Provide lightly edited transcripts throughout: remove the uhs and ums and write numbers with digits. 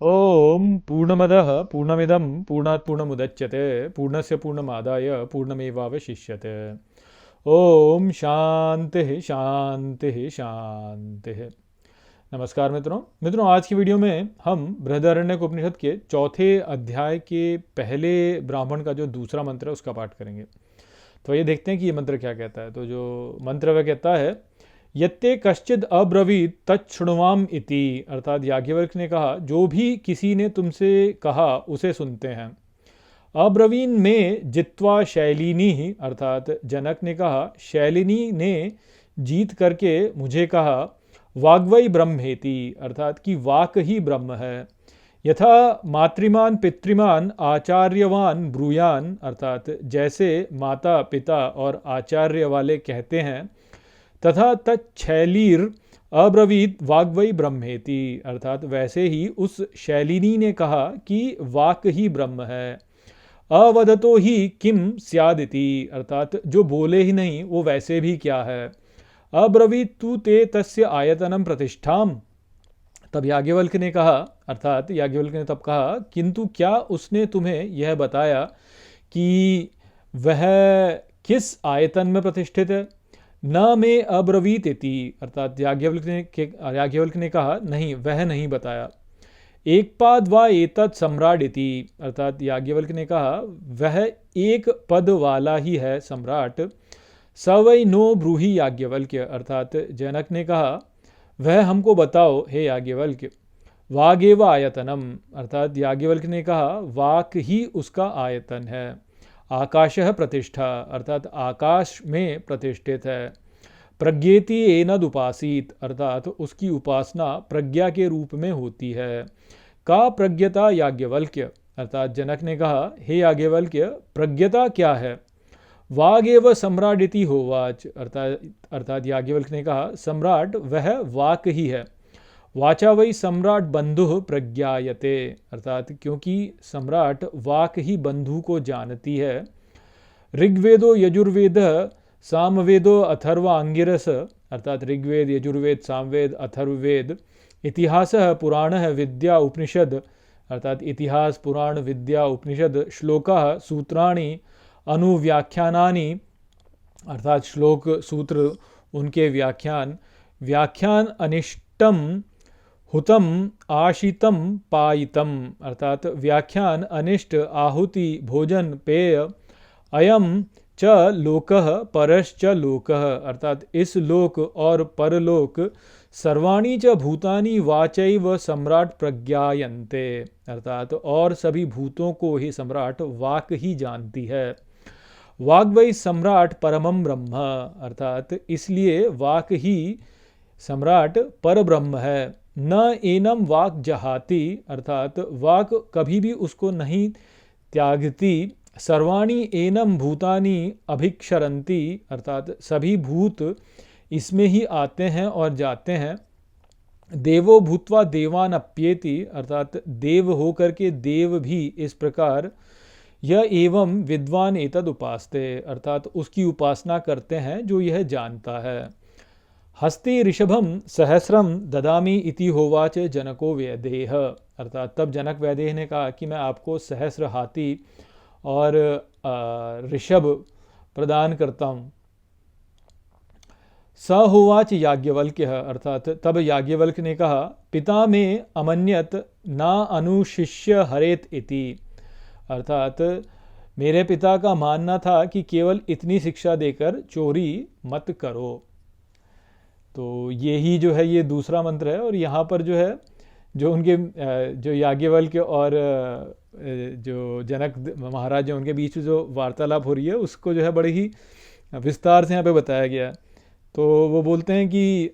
ओम पूर्णमदः पूर्णमिदं पूर्णात् पूर्णमुदच्यते पूर्णस्य पूर्णमादाय पूर्णमेवावशिष्यते। ओम शांति शांति शांति। नमस्कार मित्रों, आज की वीडियो में हम बृहदारण्यक उपनिषद के चौथे अध्याय के पहले ब्राह्मण का जो दूसरा मंत्र है उसका पाठ करेंगे। तो ये देखते हैं कि ये मंत्र क्या कहता है। तो जो मंत्र वह कहता है, यत्ते कश्चिद अब्रवीत तच्छृण्वाम इति, अर्थात याज्ञवल्क्य ने कहा जो भी किसी ने तुमसे कहा उसे सुनते हैं। अब्रवीन में जित्वा शैलिनी ही, अर्थात जनक ने कहा शैलिनी ने जीत करके मुझे कहा, वाग्वै ब्रह्मेति, अर्थात कि वाक ही ब्रह्म है। यथा मातृमान पितृमान आचार्यवान ब्रूयान, अर्थात जैसे माता पिता और आचार्य वाले कहते हैं, तथा तच्छैलीर अब्रवीत वाग्वै ब्रह्मेति, अर्थात वैसे ही उस शैलिनी ने कहा कि वाक ही ब्रह्म है। अवदतो ही किम स्यादिति, अर्थात जो बोले ही नहीं वो वैसे भी क्या है। अब्रवीत तु ते तस्य आयतनम प्रतिष्ठाम, तब याज्ञवल्क्य ने कहा, अर्थात याज्ञवल्क्य ने तब कहा किंतु क्या उसने तुम्हें यह बताया कि वह किस आयतन में प्रतिष्ठित है। न में अब्रवीत इति, अर्थात याज्ञवल्क्य ने कहा नहीं, वह नहीं बताया। एक पाद व एतत् सम्राट इति, अर्थात याज्ञवल्क्य ने कहा वह एक पद वाला ही है सम्राट। स वै नो ब्रूहि याज्ञवल्क्य, अर्थात जनक ने कहा वह हमको बताओ हे याज्ञवल्क्य। वागेव आयतनम, अर्थात याज्ञवल्क्य ने कहा वाक ही उसका आयतन है। आकाशः प्रतिष्ठा, अर्थात आकाश में प्रतिष्ठित है। प्रज्ञेति एनद उपासित, अर्थात उसकी उपासना प्रज्ञा के रूप में होती है। का प्रज्ञता याज्ञवल्क्य, अर्थात जनक ने कहा हे याज्ञवल्क्य प्रज्ञता क्या है। वागेव सम्राट इति होवाच, अर्थात याज्ञवल्क्य ने कहा सम्राट वह वाक ही है। वाचा वै सम्राट बंधु प्रज्ञायते, अर्थात क्योंकि सम्राट वाक ही बंधु को जानती है। ऋग्वेदो यजुर्वेद सामवेदो अथर्वांगिरस, अर्थात ऋग्वेद यजुर्वेद सामवेद अथर्ववेद। इतिहासः पुराणः विद्या उपनिषद, अर्थात इतिहास पुराण विद्या उपनिषद। श्लोकाः सूत्राणि अनुव्याख्यानानि, अर्थात श्लोक सूत्र उनके व्याख्यान। व्याख्यान अनिष्टम हुतम आशितम पायितम, अर्थात व्याख्यान अनिष्ट आहुति भोजन पेय। अयम च लोकः परश्च लोकः, अर्थात इस लोक और परलोक। सर्वाणि च भूतानि वाचैव सम्राट प्रज्ञायन्ते, अर्थात और सभी भूतों को ही सम्राट वाक ही जानती है। वाग्वै सम्राट परमं ब्रह्म, अर्थात इसलिए वाक ही सम्राट पर ब्रह्म है। न एनम वाक जहाति, अर्थात वाक कभी भी उसको नहीं त्यागती। सर्वाणि एनम भूतानि अभिक्षरन्ति, अर्थात सभी भूत इसमें ही आते हैं और जाते हैं। देवो भूत्वा देवान अप्येति, अर्थात देव होकर के देव भी इस प्रकार। यह एवं विद्वान एतद उपासते, अर्थात उसकी उपासना करते हैं जो यह जानता है। हस्ते ऋषभम सहस्रम ददामी इति होवाच जनको वैदेह, अर्थात तब जनक वैदेह ने कहा कि मैं आपको सहस्र हाथी और ऋषभ प्रदान करता हूँ। स होवाच याज्ञवल्क्य, अर्थात तब याज्ञवल्क्य ने कहा पिता में अमन्यत ना अनुशिष्य हरेत इति, अर्थात मेरे पिता का मानना था कि केवल इतनी शिक्षा देकर चोरी मत करो। तो यही जो है ये दूसरा मंत्र है। और यहाँ पर जो है जो उनके जो याज्ञवल्क्य और जो जनक महाराज हैं उनके बीच जो वार्तालाप हो रही है उसको जो है बड़े ही विस्तार से यहाँ पे बताया गया है। तो वो बोलते हैं कि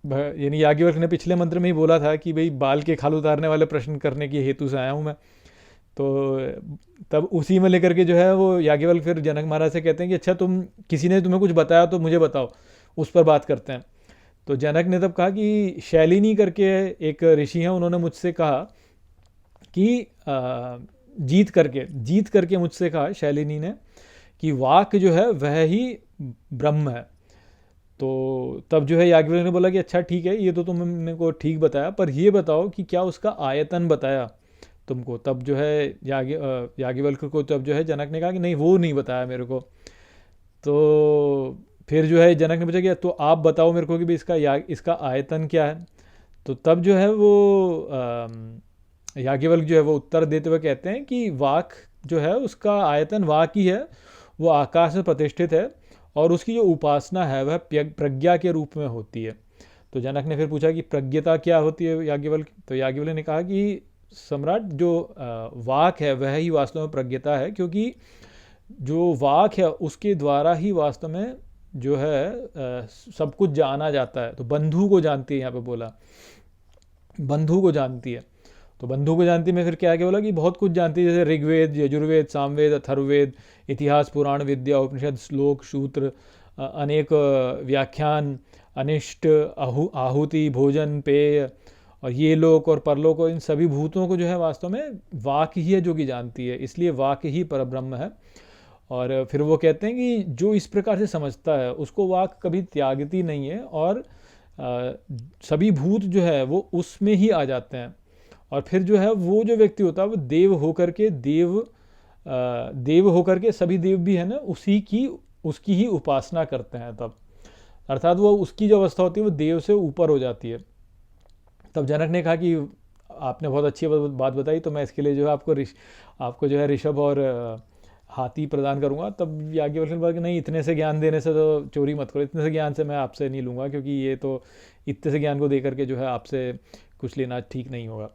यानी याज्ञवल्क्य ने पिछले मंत्र में ही बोला था कि भाई बाल के खाल उतारने वाले प्रश्न करने के हेतु से आया हूँ मैं। तो तब उसी में लेकर के जो है वो याज्ञवल्क्य फिर जनक महाराज से कहते हैं कि अच्छा किसी ने तुम्हें कुछ बताया तो मुझे बताओ, उस पर बात करते हैं। तो जनक ने तब कहा कि शैलिनी करके एक ऋषि हैं, उन्होंने मुझसे कहा कि जीत करके मुझसे कहा शैलिनी ने कि वाक जो है वह ही ब्रह्म है। तो तब जो है याज्ञवल्क्य ने बोला कि अच्छा ठीक है, ये तो तुमने को ठीक बताया, पर ये बताओ कि क्या उसका आयतन बताया तुमको। तब जो है याज्ञवल्क्य को तब जो है जनक ने कहा कि नहीं, वो नहीं बताया मेरे को। तो फिर जो है जनक ने पूछा कि तो आप बताओ मेरे को कि भाई इसका आयतन क्या है। तो तब जो है वो याज्ञवल्क्य जो है वो उत्तर देते हुए कहते हैं कि वाक जो है उसका आयतन वाक ही है, वो आकाश में प्रतिष्ठित है, और उसकी जो उपासना है वह प्रज्ञा के रूप में होती है। तो जनक ने फिर पूछा कि प्रज्ञता क्या होती है याज्ञवल्क्य। तो याज्ञवल्क्य ने कहा कि सम्राट, जो वाक है वह ही वास्तव में प्रज्ञता है, क्योंकि जो वाक है उसके द्वारा ही वास्तव में जो है सब कुछ जाना जाता है। तो बंधु को जानती है, यहाँ पे बोला बंधु को जानती है। तो बंधु को जानती में फिर क्या क्या बोला कि बहुत कुछ जानती है, जैसे ऋग्वेद, यजुर्वेद, सामवेद, अथर्ववेद, इतिहास, पुराण विद्या, उपनिषद, श्लोक, सूत्र, अनेक व्याख्यान, अनिष्ट, आहुति, भोजन, पेय, और ये लोक और परलोक, इन सभी भूतों को जो है वास्तव में वाक ही है जो कि जानती है, इसलिए वाक ही परब्रह्म है। और फिर वो कहते हैं कि जो इस प्रकार से समझता है उसको वाक कभी त्यागती नहीं है, और सभी भूत जो है वो उसमें ही आ जाते हैं। और फिर जो है वो जो व्यक्ति होता है वो देव होकर के देव होकर के, सभी देव भी है ना उसकी ही उपासना करते हैं तब, अर्थात वो उसकी जो अवस्था होती है वो देव से ऊपर हो जाती है। तब जनक ने कहा कि आपने बहुत अच्छी बात बताई, तो मैं इसके लिए जो है आपको जो है ऋषभ और हाथी प्रदान करूंगा। तब याज्ञवल्क्य ने बोला कि नहीं, इतने से ज्ञान देने से तो चोरी मत करो, इतने से ज्ञान से मैं आपसे नहीं लूँगा, क्योंकि ये तो इतने से ज्ञान को दे करके जो है आपसे कुछ लेना ठीक नहीं होगा।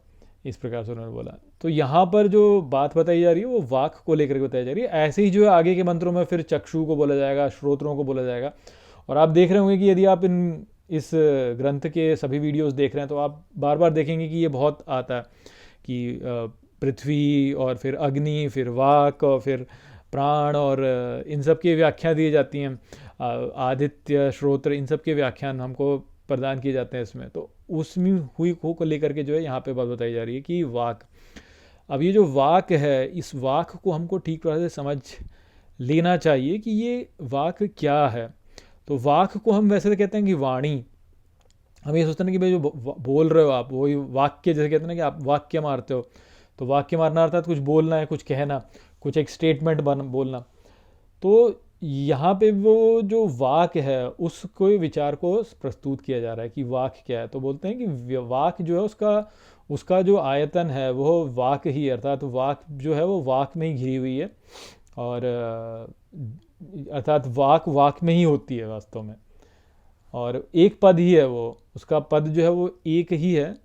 इस प्रकार से उन्होंने बोला। तो यहाँ पर जो बात बताई जा रही है वो वाक को लेकर के बताई जा रही है। ऐसे ही जो है आगे के मंत्रों में फिर चक्षु को बोला जाएगा, श्रोत्रों को बोला जाएगा। और आप देख रहे होंगे कि यदि आप इस ग्रंथ के सभी वीडियोस देख रहे हैं तो आप बार बार देखेंगे कि ये बहुत आता है कि पृथ्वी और फिर अग्नि, फिर वाक और फिर प्राण, और इन सब की व्याख्या दी जाती हैं। आदित्य, श्रोत्र, इन सब के व्याख्यान हमको प्रदान किए जाते हैं इसमें। तो उसमें हुई को लेकर के जो है यहाँ पे बात बताई जा रही है कि वाक, अब ये जो वाक है, इस वाक को हमको ठीक तरह से समझ लेना चाहिए कि ये वाक क्या है। तो वाक को हम वैसे तो कहते हैं कि वाणी, हम ये सोचते हैं कि भाई जो बोल रहे हो आप, वही वाक्य, जैसे कहते हैं ना कि आप वाक्य मारते हो, तो वाक्य मारना अर्थात कुछ बोलना है, कुछ कहना, कुछ एक स्टेटमेंट बोलना। तो यहाँ पे वो जो वाक है उसको विचार को प्रस्तुत किया जा रहा है कि वाक क्या है। तो बोलते हैं कि वाक जो है उसका जो आयतन है वो वाक ही, अर्थात वाक जो है वो वाक में ही घिरी हुई है, और अर्थात वाक में ही होती है वास्तव में, और एक पद ही है वो, उसका पद जो है वो एक ही है,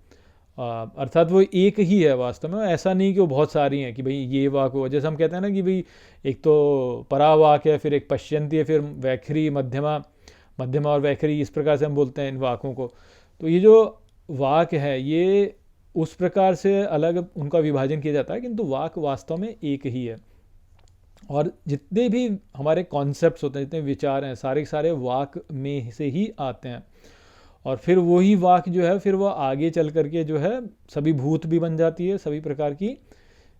अर्थात वो एक ही है वास्तव में। ऐसा नहीं कि वो बहुत सारी हैं कि भाई ये वाक हो, जैसे हम कहते हैं ना कि भाई एक तो परावाक है, फिर एक पश्यंती है, फिर वैखरी, मध्यमा और वैखरी, इस प्रकार से हम बोलते हैं इन वाकों को। तो ये जो वाक है ये उस प्रकार से अलग उनका विभाजन किया जाता है, किंतु वाक वास्तव में एक ही है। और जितने भी हमारे कॉन्सेप्ट्स होते हैं, जितने विचार हैं, सारे सारे वाक में से ही आते हैं। और फिर वही वाक जो है फिर वो आगे चल करके जो है सभी भूत भी बन जाती है, सभी प्रकार की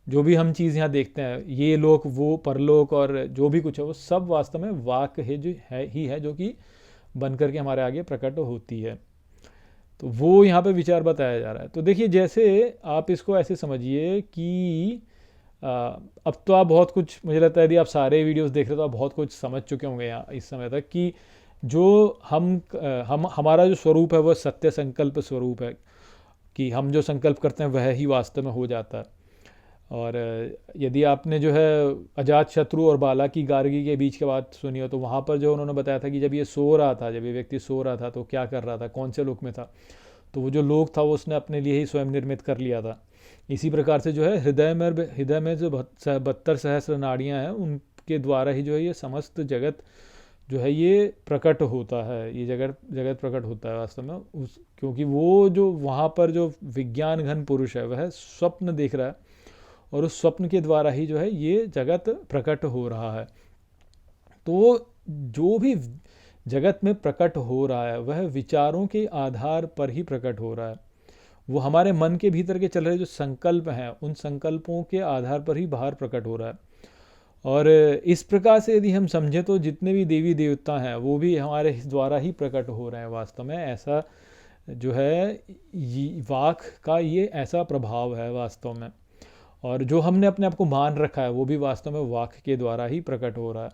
जो भी हम चीज़ यहाँ देखते हैं, ये लोक, वो परलोक, और जो भी कुछ है वो सब वास्तव में वाक है जो है जो कि बन करके हमारे आगे प्रकट होती है। तो वो यहाँ पे विचार बताया जा रहा है। तो देखिए, जैसे आप इसको ऐसे समझिए कि अब तो आप बहुत कुछ, मुझे लगता है यदि आप सारे वीडियोस देख रहे हो तो आप बहुत कुछ समझ चुके होंगे यहाँ इस समय तक, कि जो हमारा जो स्वरूप है वह सत्य संकल्प स्वरूप है, कि हम जो संकल्प करते हैं वह ही वास्तव में हो जाता है। और यदि आपने जो है अजात शत्रु और बाला की गार्गी के बीच की बात सुनी हो, तो वहाँ पर जो उन्होंने बताया था कि जब ये सो रहा था, जब ये व्यक्ति सो रहा था तो क्या कर रहा था, कौन से लोक में था, तो वो जो लोक था वो उसने अपने लिए ही स्वयं निर्मित कर लिया था। इसी प्रकार से जो है हृदय में जो 72 सहस्र नाड़ियाँ हैं, उनके द्वारा ही जो है ये समस्त जगत जो है ये प्रकट होता है, ये जगत प्रकट होता है वास्तव में क्योंकि वो जो वहाँ पर जो विज्ञान घन पुरुष है वह स्वप्न देख रहा है, और उस स्वप्न के द्वारा ही जो है ये जगत प्रकट हो रहा है। तो जो भी जगत में प्रकट हो रहा है वह विचारों के आधार पर ही प्रकट हो रहा है। वो हमारे मन के भीतर के चल रहे जो संकल्प हैं, उन संकल्पों के आधार पर ही बाहर प्रकट हो रहा है। और इस प्रकार से यदि हम समझें तो जितने भी देवी देवता हैं वो भी हमारे द्वारा ही प्रकट हो रहे हैं वास्तव में। ऐसा जो है वाक का ये ऐसा प्रभाव है वास्तव में। और जो हमने अपने आप को मान रखा है वो भी वास्तव में वाक के द्वारा ही प्रकट हो रहा है।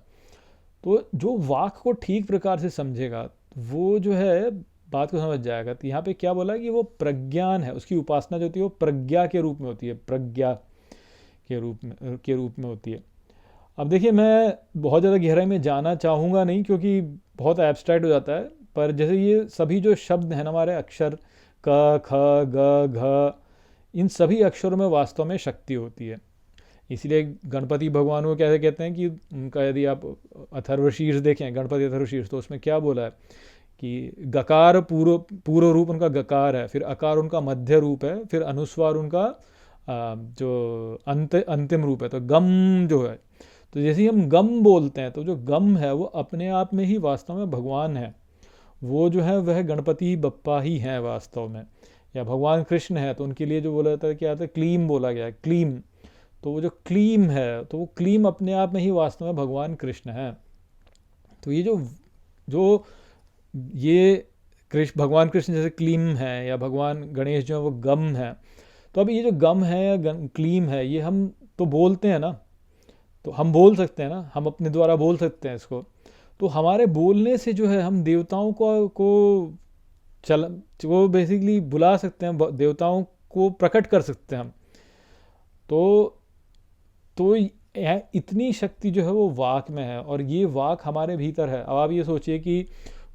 तो जो वाक को ठीक प्रकार से समझेगा वो जो है बात को समझ जाएगा। तो यहाँ पे क्या बोला कि वो प्रज्ञान है, उसकी उपासना जो होती है वो प्रज्ञा के रूप में होती है, प्रज्ञा के रूप में होती है। अब देखिए, मैं बहुत ज़्यादा गहराई में जाना चाहूँगा नहीं क्योंकि बहुत एब्स्ट्रैक्ट हो जाता है, पर जैसे ये सभी जो शब्द हैं ना हमारे अक्षर क ख ग घ, इन सभी अक्षरों में वास्तव में शक्ति होती है। इसलिए गणपति भगवान को कैसे कहते हैं कि उनका यदि आप अथर्वशीर्ष देखें, गणपति अथर्वशीर्ष, तो उसमें क्या बोला है कि गकार पूर्व रूप उनका गकार है, फिर अकार उनका मध्य रूप है, फिर अनुस्वार उनका जो अंतिम रूप है, तो गम जो है। तो जैसे ही हम गम बोलते हैं तो जो गम है वो अपने आप में ही वास्तव में भगवान है। वो जो है वह गणपति बप्पा ही हैं वास्तव में, या भगवान कृष्ण है। तो उनके लिए जो बोला जाता है क्या आता है, क्लीम बोला गया है, क्लीम। तो वो जो क्लीम है तो वो क्लीम अपने आप में ही वास्तव में भगवान कृष्ण है। तो ये जो जो ये भगवान कृष्ण जैसे क्लीम है, या भगवान गणेश जो है वो गम है। तो अब ये जो गम है या क्लीम है, ये हम तो बोलते हैं ना, तो हम बोल सकते हैं ना, हम अपने द्वारा बोल सकते हैं इसको। तो हमारे बोलने से जो है हम देवताओं को चल वो बेसिकली बुला सकते हैं, देवताओं को प्रकट कर सकते हैं हम। तो इतनी शक्ति जो है वो वाक में है, और ये वाक हमारे भीतर है। अब आप ये सोचिए कि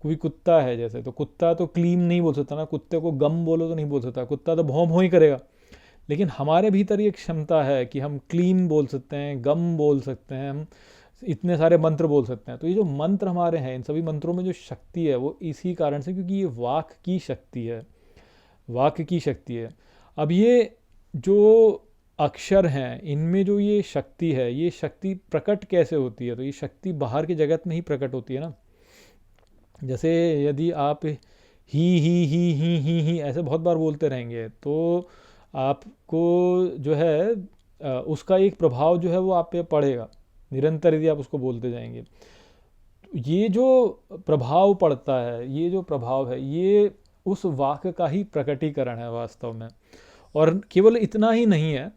कोई कुत्ता है जैसे, तो कुत्ता तो क्लीम नहीं बोल सकता ना, कुत्ते को गम बोलो तो नहीं बोल सकता, कुत्ता तो भौं भौं ही करेगा। लेकिन हमारे भीतर ये क्षमता है कि हम क्लीम बोल सकते हैं, गम बोल सकते हैं, हम इतने सारे मंत्र बोल सकते हैं। तो ये जो मंत्र हमारे हैं, इन सभी मंत्रों में जो शक्ति है वो इसी कारण से, क्योंकि ये वाक की शक्ति है, वाक की शक्ति है। अब ये जो अक्षर हैं इनमें जो ये शक्ति है, ये शक्ति प्रकट कैसे होती है? तो ये शक्ति बाहर के जगत में ही प्रकट होती है ना। जैसे यदि आप ही ऐसे बहुत बार बोलते रहेंगे तो आपको जो है उसका एक प्रभाव जो है वो आप पे पड़ेगा, निरंतर यदि आप उसको बोलते जाएंगे। तो ये जो प्रभाव पड़ता है, ये जो प्रभाव है, ये उस वाक्य का ही प्रकटीकरण है वास्तव में। और केवल इतना ही नहीं है,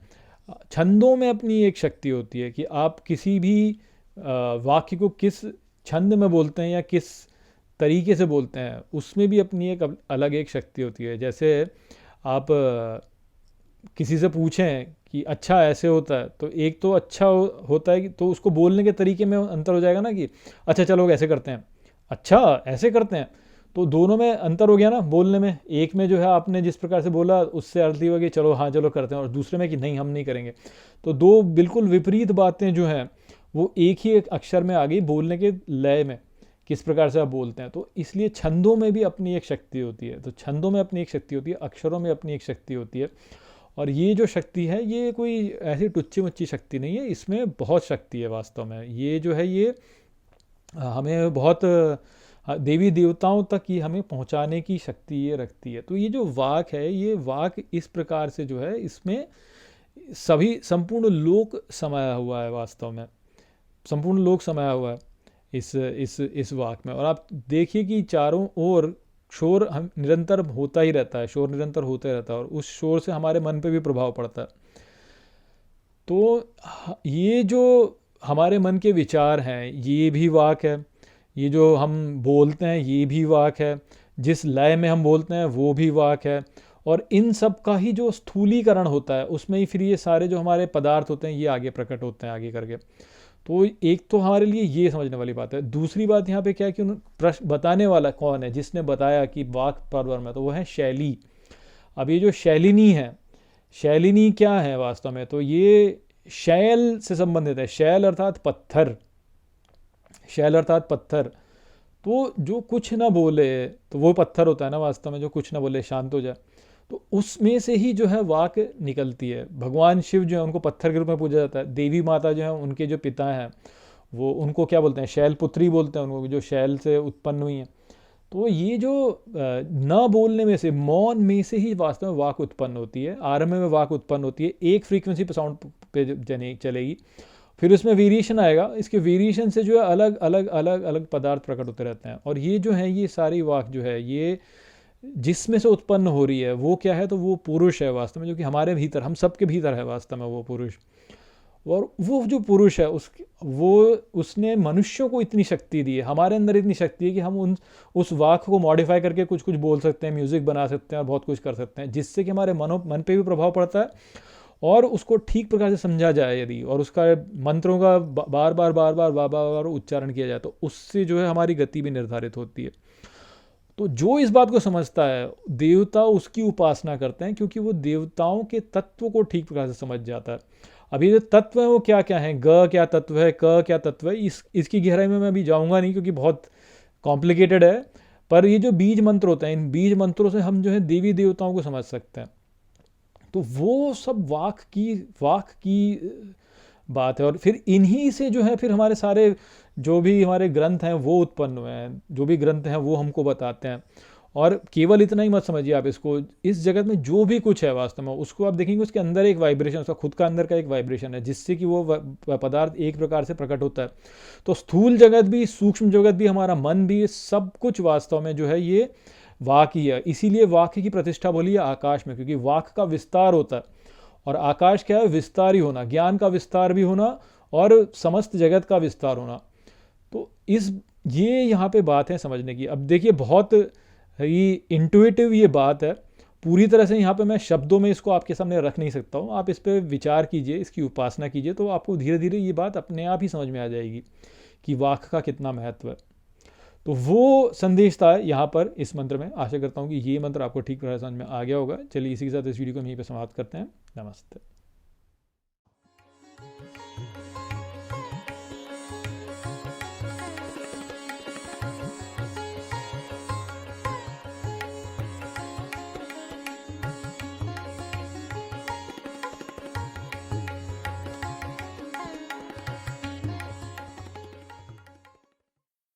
छंदों में अपनी एक शक्ति होती है कि आप किसी भी वाक्य को किस छंद में बोलते हैं या किस तरीके से बोलते हैं, उसमें भी अपनी एक अलग एक शक्ति होती है। जैसे आप किसी से पूछें कि अच्छा ऐसे होता है, तो एक तो अच्छा होता है कि तो उसको बोलने के तरीके में अंतर हो जाएगा ना, कि अच्छा चलो ऐसे करते हैं, अच्छा ऐसे करते हैं, तो दोनों में अंतर हो गया ना बोलने में। एक में जो है आपने जिस प्रकार से बोला उससे अर्थ हुआ कि चलो हाँ चलो करते हैं, और दूसरे में कि नहीं हम नहीं करेंगे। तो दो बिल्कुल विपरीत बातें जो हैं वो एक ही एक अक्षर में आ गई बोलने के लय में, किस प्रकार से आप बोलते हैं। तो इसलिए छंदों में भी अपनी एक शक्ति होती है, तो छंदों में अपनी एक शक्ति होती है, अक्षरों में अपनी एक शक्ति होती है। और ये जो शक्ति है ये कोई ऐसी टुच्ची मुच्ची शक्ति नहीं है, इसमें बहुत शक्ति है वास्तव में। ये जो है ये हमें बहुत देवी देवताओं तक ये हमें पहुंचाने की शक्ति ये रखती है। तो ये जो वाक है, ये वाक इस प्रकार से जो है इसमें सभी संपूर्ण लोक समाया हुआ है वास्तव में, संपूर्ण लोक समाया हुआ है इस वाक में। और आप देखिए कि चारों ओर शोर हम निरंतर होता ही रहता है, शोर निरंतर होता ही रहता है, और उस शोर से हमारे मन पे भी प्रभाव पड़ता है। तो ये जो हमारे मन के विचार हैं ये भी वाक है, ये जो हम बोलते हैं ये भी वाक है, जिस लय में हम बोलते हैं वो भी वाक है। और इन सब का ही जो स्थूलीकरण होता है उसमें ही फिर ये सारे जो हमारे पदार्थ होते हैं ये आगे प्रकट होते हैं आगे करके। तो एक तो हमारे लिए ये समझने वाली बात है। दूसरी बात यहाँ पे क्या है कि प्रश्न बताने वाला कौन है, जिसने बताया कि वाक परवर में, तो वो है शैली। अब ये जो शैलिनी है, शैलिनी क्या है वास्तव में? तो ये शैल से संबंधित है, शैल अर्थात पत्थर, शैल अर्थात पत्थर। तो जो कुछ ना बोले तो वो पत्थर होता है ना वास्तव में, जो कुछ ना बोले शांत हो जाए, तो उसमें से ही जो है वाक निकलती है। भगवान शिव जो है उनको पत्थर के रूप में पूजा जाता है। देवी माता जो है उनके जो पिता हैं वो उनको क्या बोलते हैं, शैलपुत्री बोलते हैं उनको, जो शैल से उत्पन्न हुई हैं। तो ये जो न बोलने में से, मौन में से ही वास्तव में वाक उत्पन्न होती है। आरंभ में वाक उत्पन्न होती है, एक फ्रीक्वेंसी पे साउंड पे चलेगी, फिर उसमें वेरिएशन आएगा, इसके वेरिएशन से जो है अलग अलग अलग अलग पदार्थ प्रकट होते रहते हैं। और ये जो है ये सारी वाक जो है ये जिसमें से उत्पन्न हो रही है वो क्या है, तो वो पुरुष है वास्तव में, जो कि हमारे भीतर, हम सबके भीतर है वास्तव में वो पुरुष। और वो जो पुरुष है उसने मनुष्यों को इतनी शक्ति दी है, हमारे अंदर इतनी शक्ति है कि हम उस वाक को मॉडिफाई करके कुछ कुछ बोल सकते हैं, म्यूज़िक बना सकते हैं और बहुत कुछ कर सकते हैं, जिससे कि हमारे मन पे भी प्रभाव पड़ता है और उसको ठीक प्रकार से समझा जाए यदि, और उसका मंत्रों का बार बार बार बार बार बार उच्चारण किया जाए तो उससे जो है हमारी गति भी निर्धारित होती है। तो जो इस बात को समझता है, देवता उसकी उपासना करते हैं, क्योंकि वो देवताओं के तत्व को ठीक प्रकार से समझ जाता है। अभी जो तत्व है वो क्या क्या है, ग क्या तत्व है, क क्या तत्व है, इसकी गहराई में मैं अभी जाऊंगा नहीं क्योंकि बहुत कॉम्प्लिकेटेड है। पर ये जो बीज मंत्र होते हैं, इन बीज मंत्रों से हम जो है देवी देवताओं को समझ सकते हैं। तो वो सब वाक की बात है। और फिर इन्हीं से जो है फिर हमारे सारे जो भी हमारे ग्रंथ हैं वो उत्पन्न हुए हैं, जो भी ग्रंथ हैं वो हमको बताते हैं। और केवल इतना ही मत समझिए आप इसको, इस जगत में जो भी कुछ है वास्तव में उसको आप देखेंगे उसके अंदर एक वाइब्रेशन, उसका खुद का अंदर का एक वाइब्रेशन है जिससे कि वो पदार्थ एक प्रकार से प्रकट होता है। तो स्थूल जगत भी, सूक्ष्म जगत भी, हमारा मन भी, सब कुछ वास्तव में जो है ये वाक ही है। इसीलिए वाक की प्रतिष्ठा बोली है आकाश में, क्योंकि वाक का विस्तार होता है। और आकाश क्या है, विस्तार ही होना, ज्ञान का विस्तार भी होना और समस्त जगत का विस्तार होना। तो ये यहाँ पे बात है समझने की। अब देखिए बहुत ही इंट्यूटिव ये बात है, पूरी तरह से यहाँ पे मैं शब्दों में इसको आपके सामने रख नहीं सकता हूँ। आप इस पर विचार कीजिए, इसकी उपासना कीजिए, तो आपको धीरे धीरे ये बात अपने आप ही समझ में आ जाएगी कि वाक का कितना महत्व है। तो वो संदेश था यहाँ पर इस मंत्र में। आशा करता हूँ कि ये मंत्र आपको ठीक तरह समझ में आ गया होगा। चलिए इसी के साथ इस वीडियो को हम यहीं पर समाप्त करते हैं। नमस्ते।